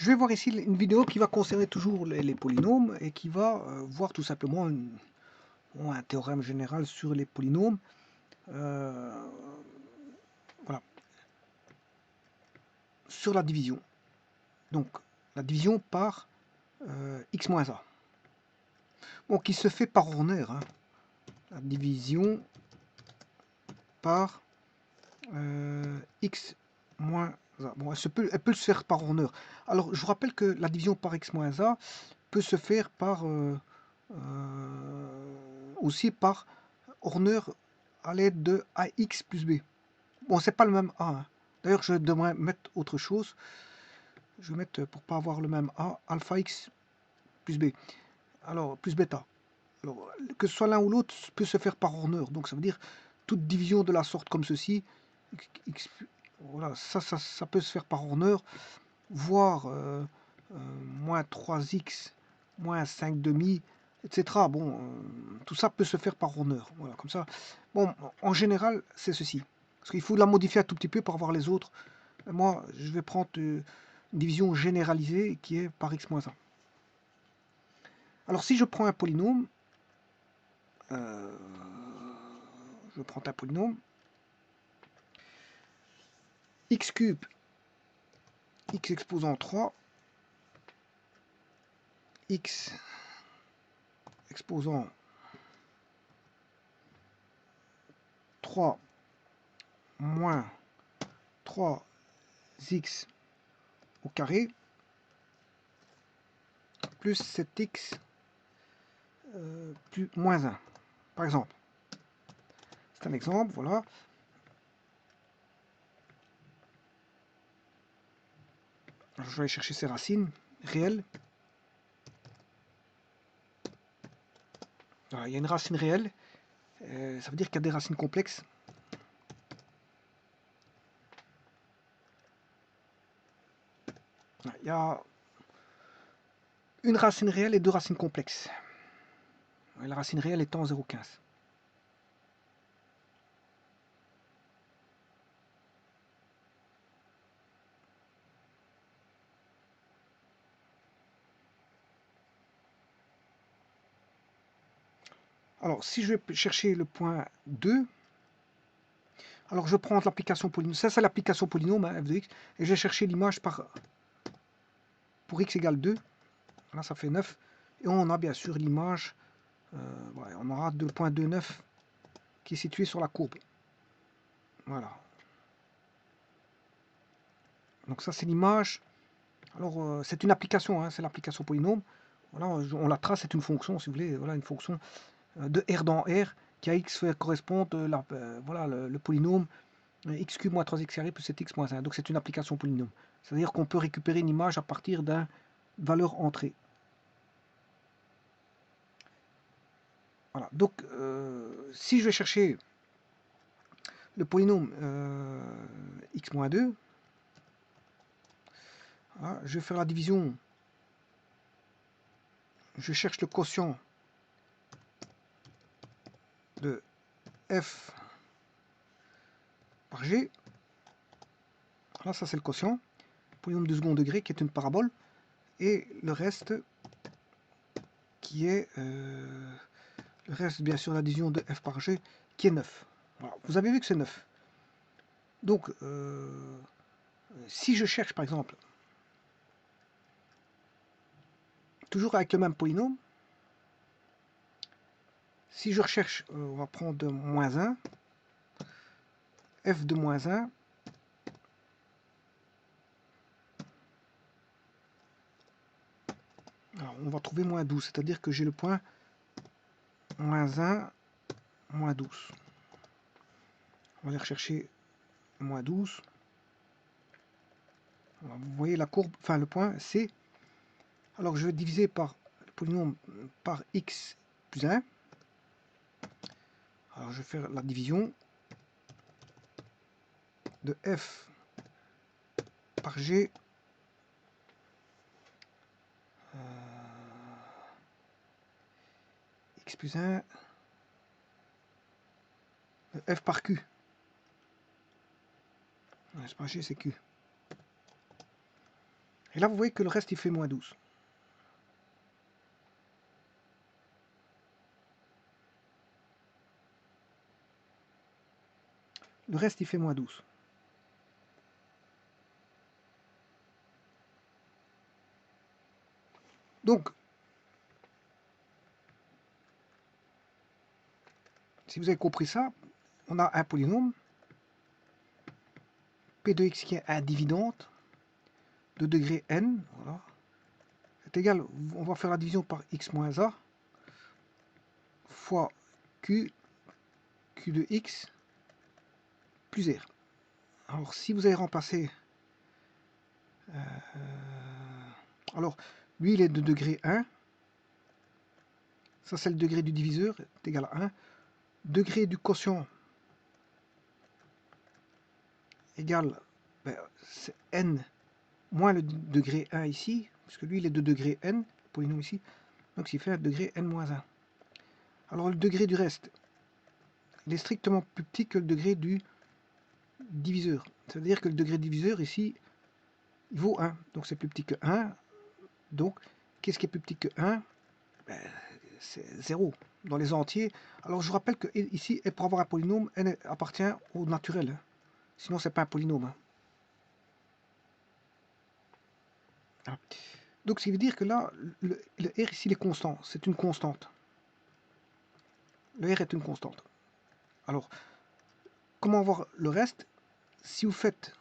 vais voir ici une vidéo qui va concerner toujours les polynômes et qui va voir tout simplement un théorème général sur les polynômes. Voilà. Sur la division. Donc, la division par x moins a. Bon, qui se fait par honneur. Hein. La division par x moins a. Bon, elle peut se faire par honneur. Alors, je vous rappelle que la division par x moins a peut se faire par aussi par honneur à l'aide de ax plus b. Bon, c'est pas le même a. Hein. D'ailleurs, je devrais mettre autre chose. Je vais mettre, pour pas avoir le même a, alpha x plus b. Alors, plus bêta. Alors, que ce soit l'un ou l'autre peut se faire par honneur. Donc, ça veut dire toute division de la sorte comme ceci. X, voilà, ça peut se faire par honneur, voire moins 3x, moins 5 demi, etc. Bon, tout ça peut se faire par honneur. Voilà, comme ça. Bon, en général, c'est ceci. Parce qu'il faut la modifier un tout petit peu pour avoir les autres. Moi, je vais prendre une division généralisée qui est par x moins 1. Alors, si je prends un polynôme, je prends un polynôme, x cube, x exposant 3, x exposant 3 moins 3x au carré plus 7x plus moins 1, par exemple. C'est un exemple, voilà. Alors, je vais aller chercher ces racines réelles. Voilà, il y a une racine réelle, ça veut dire qu'il y a des racines complexes. Il y a une racine réelle et deux racines complexes. La racine réelle étant 0,15. Alors, si je vais chercher le point 2, alors je prends l'application polynôme. Ça, c'est l'application polynôme, hein, f de x, et je vais chercher l'image pour x égale 2. Là, ça fait 9. Et on a bien sûr l'image, ouais, on aura le point 2,9 qui est situé sur la courbe. Voilà. Donc ça, c'est l'image. Alors, c'est une application, hein, c'est l'application polynôme. Voilà, on la trace, c'est une fonction, si vous voulez, voilà, une fonction de R dans R, qui à X fait correspondre voilà, le polynôme x cube moins 3x carré plus 7x moins 1. Donc c'est une application polynôme. C'est-à-dire qu'on peut récupérer une image à partir d'une valeur entrée. Voilà. Donc si je vais chercher le polynôme x moins 2, voilà, je vais faire la division. Je cherche le quotient de f par g. Là, ça c'est le quotient. Polynôme de second degré qui est une parabole. Et le reste qui est le reste, bien sûr, l'addition de f par g qui est 9. Voilà. Vous avez vu que c'est 9. Donc, si je cherche, par exemple, toujours avec le même polynôme, si je recherche, on va prendre de moins 1, f de moins 1, alors on va trouver moins 12, c'est-à-dire que j'ai le point moins 1, moins 12. On va aller rechercher moins 12. Alors, vous voyez la courbe, enfin le point C. Alors je vais diviser par le polynôme par x plus 1. Alors je vais faire la division de f par g x plus 1 de f par q. C'est pas g, c'est q. Et là, vous voyez que le reste, il fait moins 12. Le reste, il fait moins 12. Donc, si vous avez compris ça, on a un polynôme, P de x qui est un dividende de degré n, voilà, c'est égal, on va faire la division par x moins a, fois q de x, plus r. Alors, si vous avez remplacé... alors, lui, il est de degré 1. Ça, c'est le degré du diviseur, est égal à 1. Degré du quotient égale, ben, c'est n moins le degré 1 ici, puisque lui, il est de degré n, polynôme ici. Donc, il fait un degré n moins 1. Alors, le degré du reste, il est strictement plus petit que le degré du diviseur. C'est-à-dire que le degré diviseur, ici, il vaut 1. Donc, c'est plus petit que 1. Donc, qu'est-ce qui est plus petit que 1? Ben, c'est 0 dans les entiers. Alors, je vous rappelle que ici, pour avoir un polynôme, n appartient au naturel. Sinon, c'est pas un polynôme. Voilà. Donc, ce qui veut dire que là, le R ici, il est constant. C'est une constante. Le R est une constante. Alors, comment voir le reste? Si vous faites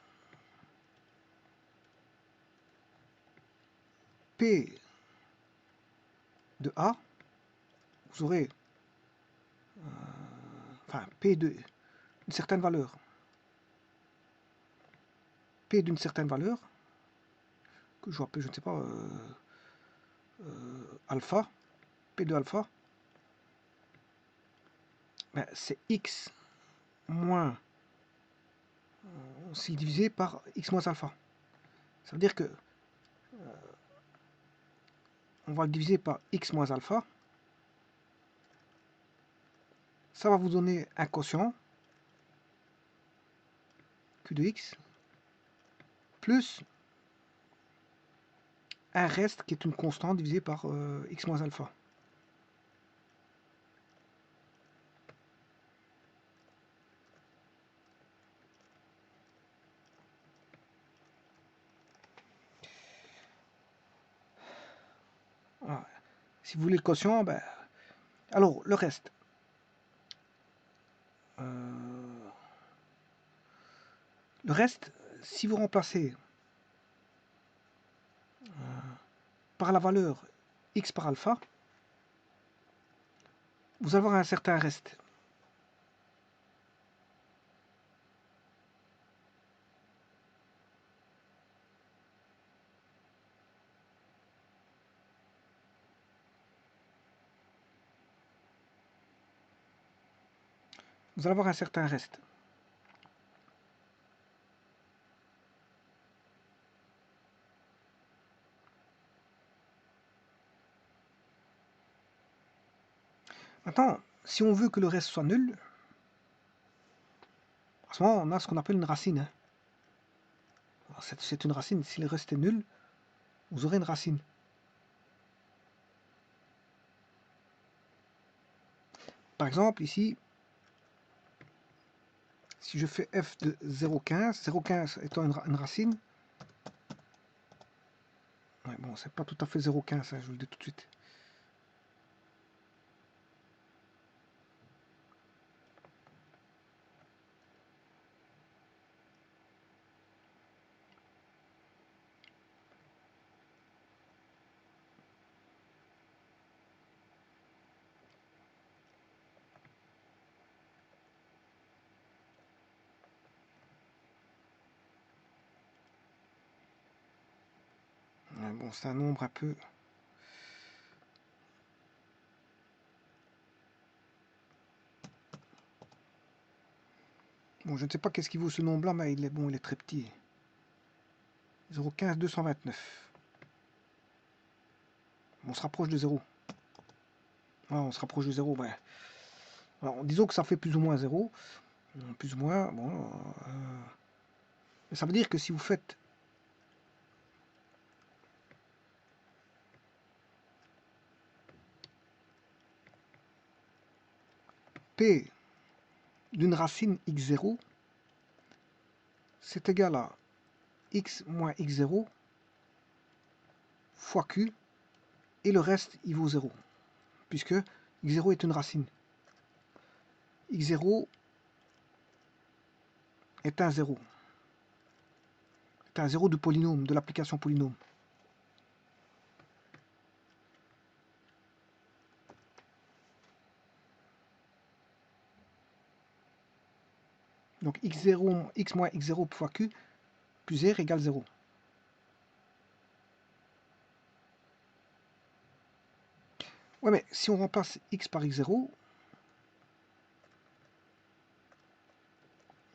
P de A, vous aurez enfin P d'une certaine valeur. P d'une certaine valeur, que je rappelle, je ne sais pas, alpha, P de alpha, ben, c'est x moins, c'est divisé par x moins alpha. Ça veut dire que on va le diviser par x moins alpha. Ça va vous donner un quotient, q de x, plus un reste qui est une constante divisée par x moins alpha. Voilà. Si vous voulez le quotient, ben, alors le reste. Le reste, si vous remplacez par la valeur x par alpha, vous allez avoir un certain reste. Vous allez avoir un certain reste. Maintenant, si on veut que le reste soit nul, à ce moment, on a ce qu'on appelle une racine. C'est une racine. Si le reste est nul, vous aurez une racine. Par exemple, ici, si je fais f de 0,15, 0,15 étant une racine, ouais, bon, c'est pas tout à fait 0,15, hein, je vous le dis tout de suite. Ouais, bon, c'est un nombre un peu... Bon, je ne sais pas qu'est-ce qui vaut ce nombre-là, mais il est bon, il est très petit. 0,15, 229. On se rapproche de 0. Ouais, on se rapproche de 0, ouais. Alors, disons que ça fait plus ou moins 0. Plus ou moins, bon... ça veut dire que si vous faites P d'une racine x0, c'est égal à x moins x0 fois q, et le reste, il vaut 0, puisque x0 est une racine. x0 est un 0. C'est un 0 du polynôme, de l'application polynôme. Donc x0, x moins x0 fois q plus r égale 0. Ouais, mais si on remplace x par x0,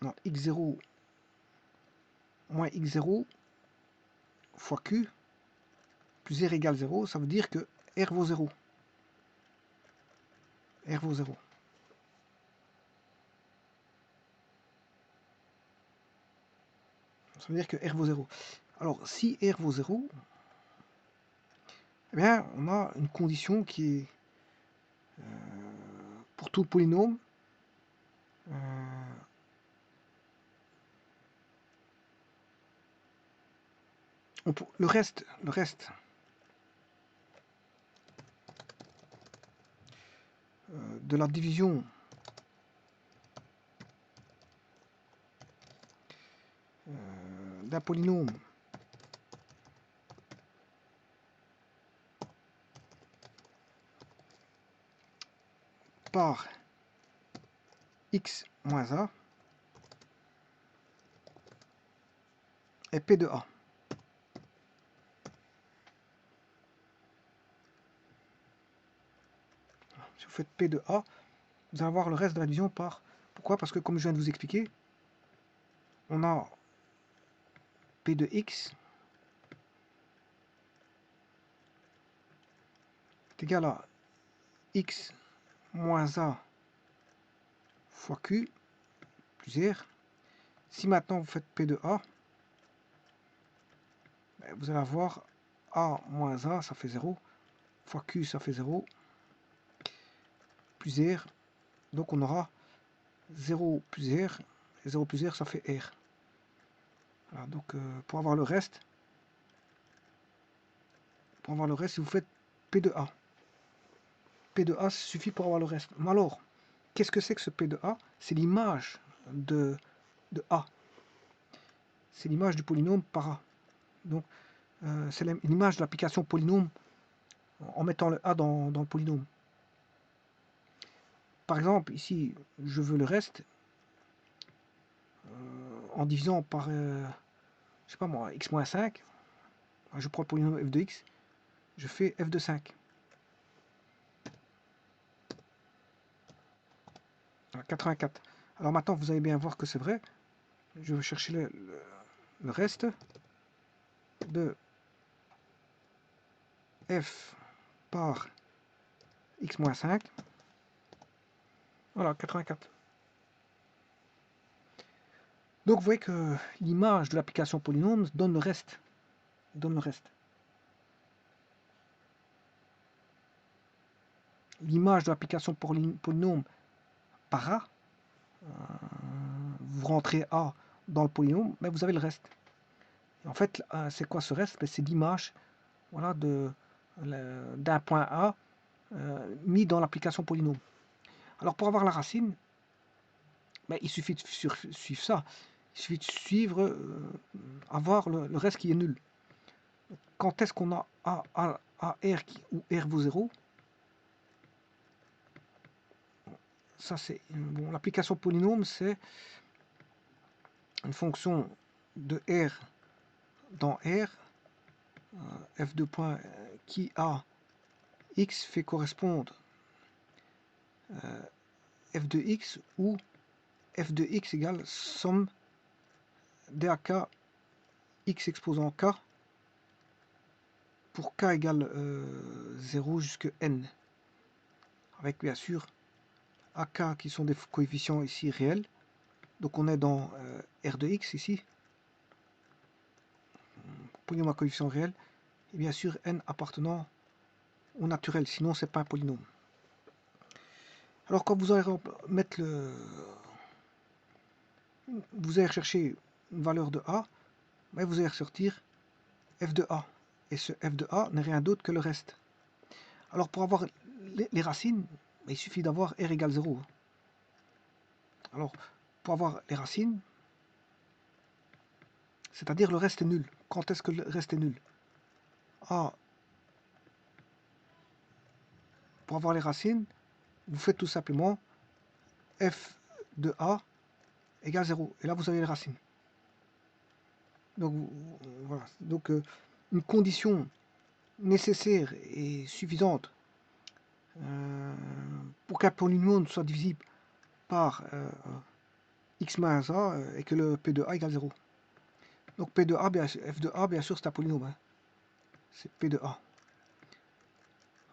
non, x0 moins x0 fois q plus r égale 0, ça veut dire que r vaut 0. R vaut 0. Ça veut dire que r vaut 0. Alors, si r vaut 0, eh bien, on a une condition qui est, pour tout polynôme, le reste de la division d'un polynôme par x moins a est P de A. Si vous faites P de A, vous allez avoir le reste de la division par... Pourquoi? Parce que comme je viens de vous expliquer, on a P de x est égal à x moins a fois q plus r. Si maintenant vous faites P de A, vous allez avoir a moins a, ça fait 0, fois q, ça fait 0, plus r. Donc on aura 0 plus r, et 0 plus r, ça fait r. Voilà, donc pour avoir le reste, si vous faites P de A, P de A suffit pour avoir le reste. Mais alors, qu'est-ce que c'est que ce P de A? C'est l'image de A. C'est l'image du polynôme par A. Donc, c'est l'image de l'application polynôme en mettant le A dans le polynôme. Par exemple, ici, je veux le reste en divisant par, je sais pas moi, x moins 5. Je prends le polynôme f de x, je fais f de 5. 84. Alors maintenant, vous allez bien voir que c'est vrai. Je vais chercher le reste de f par x moins 5. Voilà, 84. Donc vous voyez que l'image de l'application polynôme donne le reste. L'image de l'application polynôme par A, vous rentrez A dans le polynôme, mais vous avez le reste. Et en fait, c'est quoi ce reste? C'est l'image, voilà, d'un point A mis dans l'application polynôme. Alors pour avoir la racine, il suffit de suivre ça. Il suffit de suivre, avoir le reste qui est nul. Quand est-ce qu'on a A R où R vaut 0? Ça c'est bon, l'application polynôme, c'est une fonction de R dans R, f de point qui a x fait correspondre f de x, où f de x égale somme dak x exposant k pour k égale 0 jusqu'à n, avec bien sûr ak qui sont des coefficients ici réels. Donc on est dans r de x ici, polynôme à coefficient réel, et bien sûr n appartenant au naturel, sinon c'est pas un polynôme. Alors quand vous allez mettre vous allez rechercher une valeur de A, mais vous allez ressortir f de A. Et ce f de A n'est rien d'autre que le reste. Alors pour avoir les racines, il suffit d'avoir r égale 0. Alors pour avoir les racines, c'est-à-dire le reste est nul. Quand est-ce que le reste est nul? A, pour avoir les racines, vous faites tout simplement f de A égale 0. Et là, vous avez les racines. Donc, voilà. Donc, une condition nécessaire et suffisante pour qu'un polynôme soit divisible par x moins a et que le p de a égale 0. Donc, p de a, f de a, bien sûr, c'est un polynôme. Hein. C'est p de a.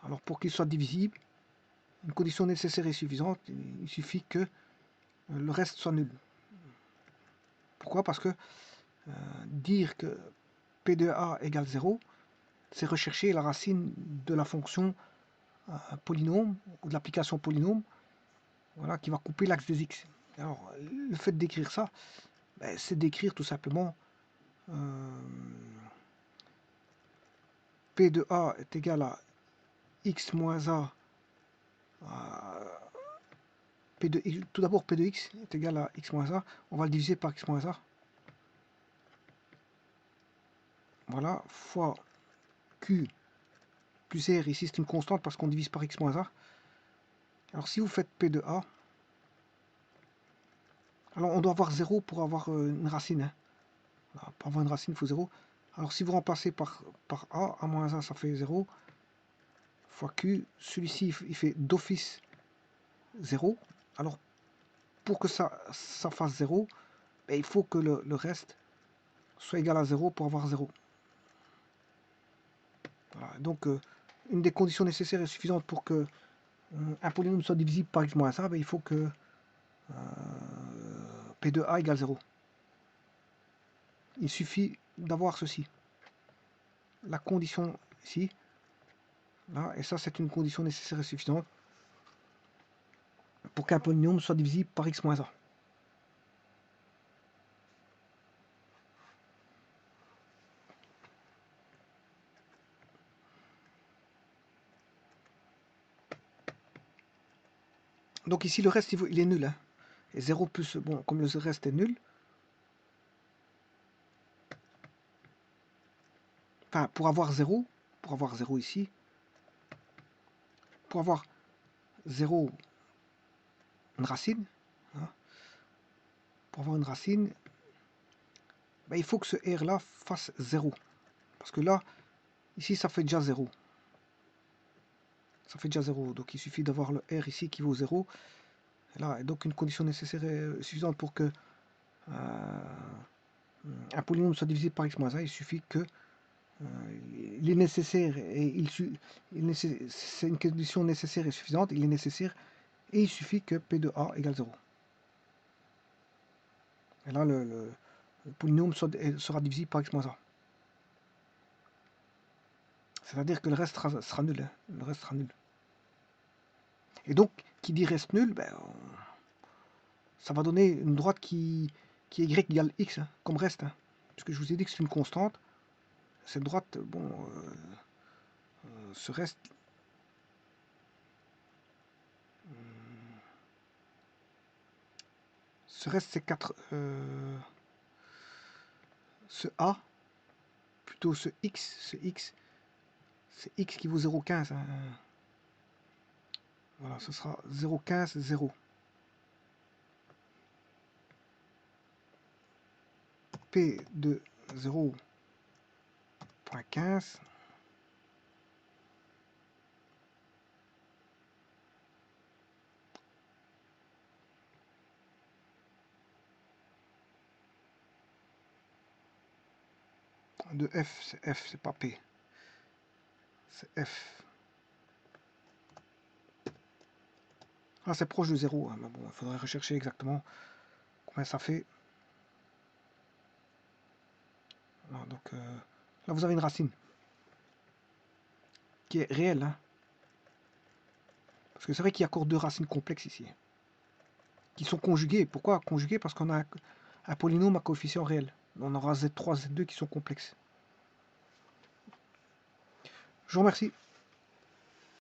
Alors, pour qu'il soit divisible, une condition nécessaire et suffisante, il suffit que le reste soit nul. Pourquoi? Parce que dire que p de a égale 0, c'est rechercher la racine de la fonction polynôme ou de l'application polynôme, voilà, qui va couper l'axe des x. Alors, le fait d'écrire ça, ben, c'est d'écrire tout simplement p de a est égal à x moins a. Tout d'abord, p de x est égal à x moins a. On va le diviser par x moins a. Voilà, fois q plus r. Ici, c'est une constante parce qu'on divise par x moins a. Alors, si vous faites p de a, alors on doit avoir 0 pour avoir une racine. Hein. Voilà, pour avoir une racine, il faut 0. Alors, si vous remplacez par a moins 1, ça fait 0. Fois q, celui-ci, il fait d'office 0. Alors, pour que ça fasse 0, ben, il faut que le reste soit égal à 0 pour avoir 0. Voilà. Donc, une des conditions nécessaires et suffisantes pour que un polynôme soit divisible par x moins a, ben, il faut que p de a égale 0. Il suffit d'avoir ceci. La condition ici, là, et ça c'est une condition nécessaire et suffisante pour qu'un polynôme soit divisible par x moins a. Donc ici le reste il est nul. Hein. Et 0 plus, bon, comme le reste est nul, enfin pour avoir 0 ici, pour avoir 0 une racine, hein, pour avoir une racine, ben, il faut que ce R là fasse 0. Parce que là, ici ça fait déjà 0. Ça fait déjà 0. Donc il suffit d'avoir le R ici qui vaut 0. Et là, donc une condition nécessaire et suffisante pour que un polynôme soit divisé par x moins 1, il suffit que il est nécessaire et c'est une condition nécessaire et suffisante, il est nécessaire et il suffit que p de a égale 0. Et là, le polynôme sera divisible par x moins a. C'est-à-dire que le reste sera nul. Hein. Le reste sera nul. Et donc, qui dit reste nul, ben, ça va donner une droite qui est y égale x, hein, comme reste. Hein. Puisque je vous ai dit que c'est une constante. Cette droite, bon, ce reste, c'est 4. Ce a, plutôt ce x, c'est x qui vaut 0,15. Hein. Voilà, ce sera 0,15, 0. P de 0,15 de f, c'est pas P. C'est F. Ah, c'est proche de 0, hein, mais bon, il faudrait rechercher exactement combien ça fait. Voilà, donc là, vous avez une racine qui est réelle. Hein, Parce que c'est vrai qu'il y a encore deux racines complexes ici, qui sont conjuguées. Pourquoi conjuguées? Parce qu'on a un polynôme à coefficient réel. On aura Z3, Z2 qui sont complexes. Je vous remercie.